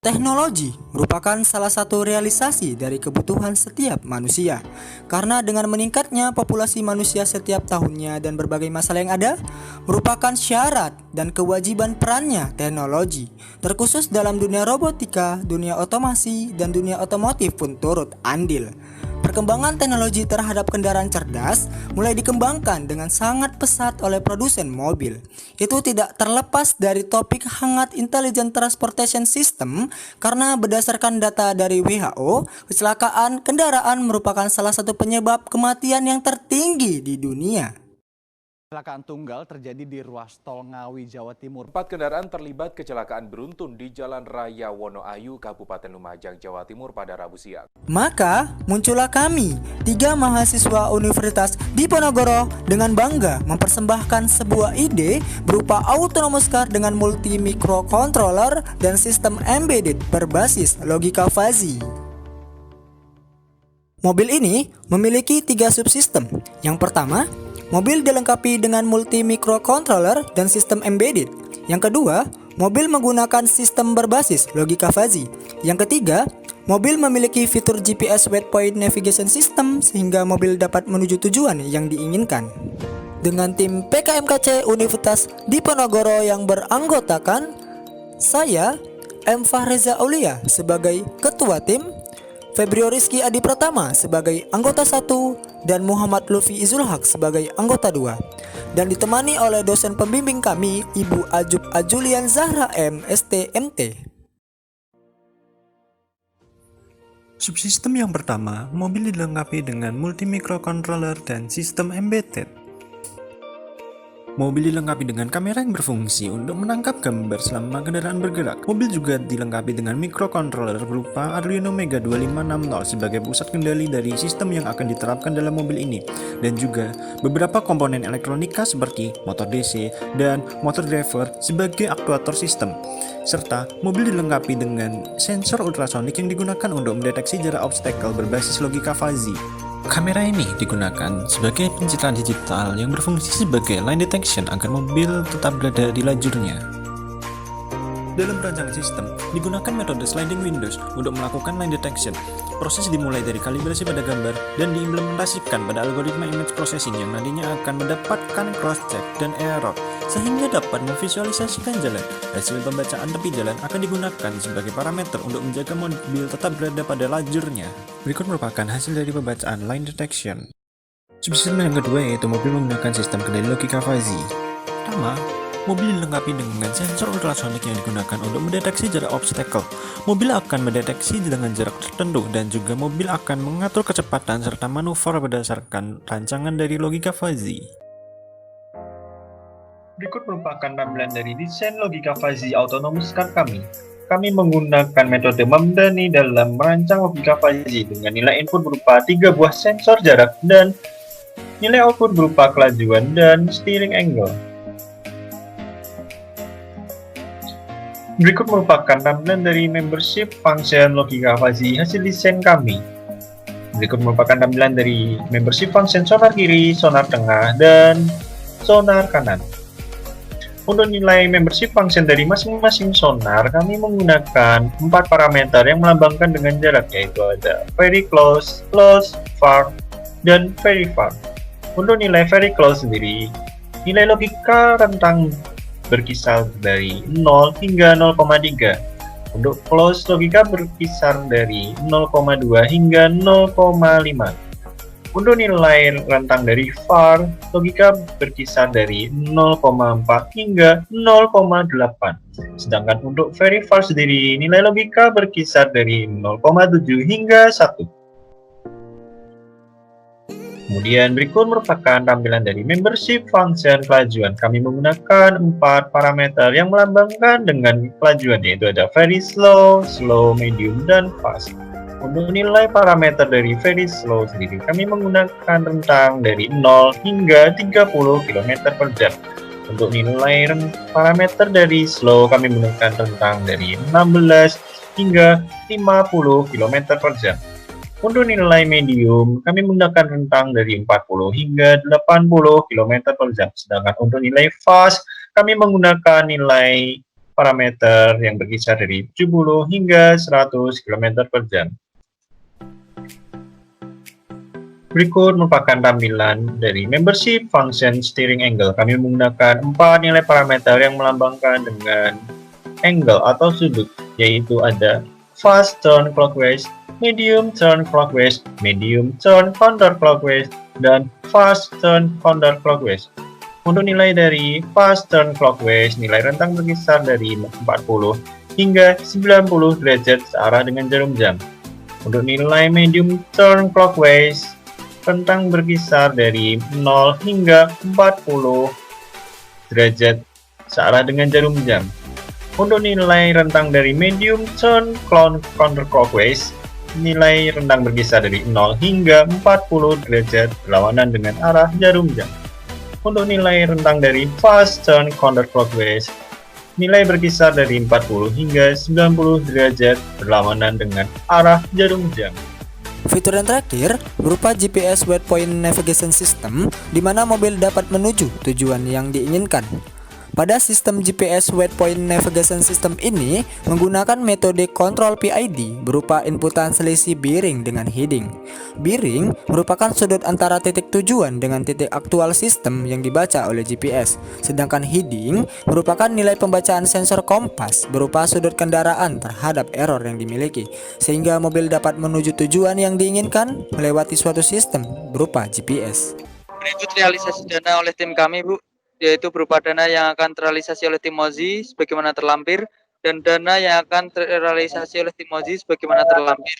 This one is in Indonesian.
Teknologi merupakan salah satu realisasi dari kebutuhan setiap manusia. Karena dengan meningkatnya populasi manusia setiap tahunnya dan berbagai masalah yang ada, merupakan syarat dan kewajiban perannya teknologi. Terkhusus dalam dunia robotika, dunia otomasi, dan dunia otomotif pun turut andil. Perkembangan teknologi terhadap kendaraan cerdas mulai dikembangkan dengan sangat pesat oleh produsen mobil. Itu tidak terlepas dari topik hangat Intelligent Transportation System karena berdasarkan data dari WHO, kecelakaan kendaraan merupakan salah satu penyebab kematian yang tertinggi di dunia. Kecelakaan tunggal terjadi di ruas tol Ngawi, Jawa Timur. 4 kendaraan terlibat kecelakaan beruntun di Jalan Raya Wonoayu, Kabupaten Lumajang, Jawa Timur pada Rabu siang. Maka muncullah kami, 3 mahasiswa Universitas Diponegoro dengan bangga mempersembahkan sebuah ide berupa autonomous car dengan multi microcontroller dan sistem embedded berbasis logika fuzzy. Mobil ini memiliki 3 subsistem. Yang pertama, mobil dilengkapi dengan multi microcontroller dan sistem embedded. Yang kedua, mobil menggunakan sistem berbasis logika fuzzy. Yang ketiga, mobil memiliki fitur GPS Waypoint Navigation System sehingga mobil dapat menuju tujuan yang diinginkan. Dengan tim PKMKC Universitas Diponegoro yang beranggotakan saya, M. Fahreza Aulia sebagai ketua tim, Febrio Rizky Adi Pratama sebagai anggota 1 dan Muhammad Lufi Izulhaq sebagai anggota 2, dan ditemani oleh dosen pembimbing kami Ibu Ajub Ajulian Zahra M. STMT. Subsistem yang pertama, mobil dilengkapi dengan multi microcontroller dan sistem embedded. Mobil dilengkapi dengan kamera yang berfungsi untuk menangkap gambar selama kendaraan bergerak. Mobil juga dilengkapi dengan microcontroller berupa Arduino Mega 2560 sebagai pusat kendali dari sistem yang akan diterapkan dalam mobil ini, dan juga beberapa komponen elektronika seperti motor DC dan motor driver sebagai aktuator sistem. Serta mobil dilengkapi dengan sensor ultrasonik yang digunakan untuk mendeteksi jarak obstacle berbasis logika fuzzy. Kamera ini digunakan sebagai pencitraan digital yang berfungsi sebagai line detection agar mobil tetap berada di lajurnya. Dalam perancangan sistem, digunakan metode sliding windows untuk melakukan line detection. Proses dimulai dari kalibrasi pada gambar dan diimplementasikan pada algoritma image processing yang nantinya akan mendapatkan cross-check dan error, sehingga dapat memvisualisasikan jalan. Hasil pembacaan tepi jalan akan digunakan sebagai parameter untuk menjaga mobil tetap berada pada lajurnya. Berikut merupakan hasil dari pembacaan line detection. Subsistem yang kedua yaitu mobil menggunakan sistem kendali logika fuzzy. Pertama, mobil dilengkapi dengan sensor ultrasonik yang digunakan untuk mendeteksi jarak obstacle. Mobil akan mendeteksi dengan jarak tertentu dan juga mobil akan mengatur kecepatan serta manuver berdasarkan rancangan dari logika fuzzy. Berikut merupakan tampilan dari desain logika fuzzy autonomous car kami. Kami menggunakan metode Mamdani dalam merancang logika fuzzy dengan nilai input berupa 3 buah sensor jarak dan nilai output berupa kelajuan dan steering angle. Berikut merupakan tampilan dari membership function logika fuzzy hasil desain kami. Berikut merupakan tampilan dari membership function sonar kiri, sonar tengah, dan sonar kanan. Untuk nilai membership function dari masing-masing sonar, kami menggunakan 4 parameter yang melambangkan dengan jarak, yaitu ada very close, close, far, dan very far. Untuk nilai very close sendiri, nilai logika rentang berkisar dari 0 hingga 0,3. Untuk close logika berkisar dari 0,2 hingga 0,5. Untuk nilai rentang dari far, logika berkisar dari 0,4 hingga 0,8. Sedangkan untuk very far sendiri, nilai logika berkisar dari 0,7 hingga 1. Kemudian berikut merupakan tampilan dari membership function kelajuan. Kami menggunakan 4 parameter yang melambangkan dengan kelajuan, yaitu ada very slow, slow, medium, dan fast. Untuk nilai parameter dari very slow sendiri, kami menggunakan rentang dari 0 hingga 30 km per jam. Untuk nilai parameter dari slow, kami menggunakan rentang dari 16 hingga 50 km per jam. Untuk nilai medium, kami menggunakan rentang dari 40 hingga 80 km per jam. Sedangkan untuk nilai fast, kami menggunakan nilai parameter yang berkisar dari 70 hingga 100 km per jam. Berikut merupakan tampilan dari membership function steering angle. Kami menggunakan 4 nilai parameter yang melambangkan dengan angle atau sudut, yaitu ada fast turn clockwise, medium turn clockwise, medium turn counterclockwise, dan fast turn counterclockwise. Untuk nilai dari fast turn clockwise, nilai rentang berkisar dari 40 hingga 90 derajat searah dengan jarum jam. Untuk nilai medium turn clockwise, rentang berkisar dari 0 hingga 40 derajat searah dengan jarum jam. Untuk nilai rentang dari medium turn counterclockwise, nilai rentang berkisar dari 0 hingga 40 derajat berlawanan dengan arah jarum jam. Untuk nilai rentang dari fast turn counterclockwise, nilai berkisar dari 40 hingga 90 derajat berlawanan dengan arah jarum jam. Fitur yang terakhir berupa GPS Waypoint Navigation System, di mana mobil dapat menuju tujuan yang diinginkan. Pada sistem GPS Waypoint Navigation System ini menggunakan metode kontrol PID berupa inputan selisih bearing dengan heading. Bearing merupakan sudut antara titik tujuan dengan titik aktual sistem yang dibaca oleh GPS, sedangkan heading merupakan nilai pembacaan sensor kompas berupa sudut kendaraan terhadap error yang dimiliki, sehingga mobil dapat menuju tujuan yang diinginkan melewati suatu sistem berupa GPS. Berikut realisasi dana oleh tim kami, Bu, yaitu berupa dana yang akan terrealisasi oleh tim Mozi sebagaimana terlampir dan dana yang akan terrealisasi oleh tim Mozi sebagaimana terlampir.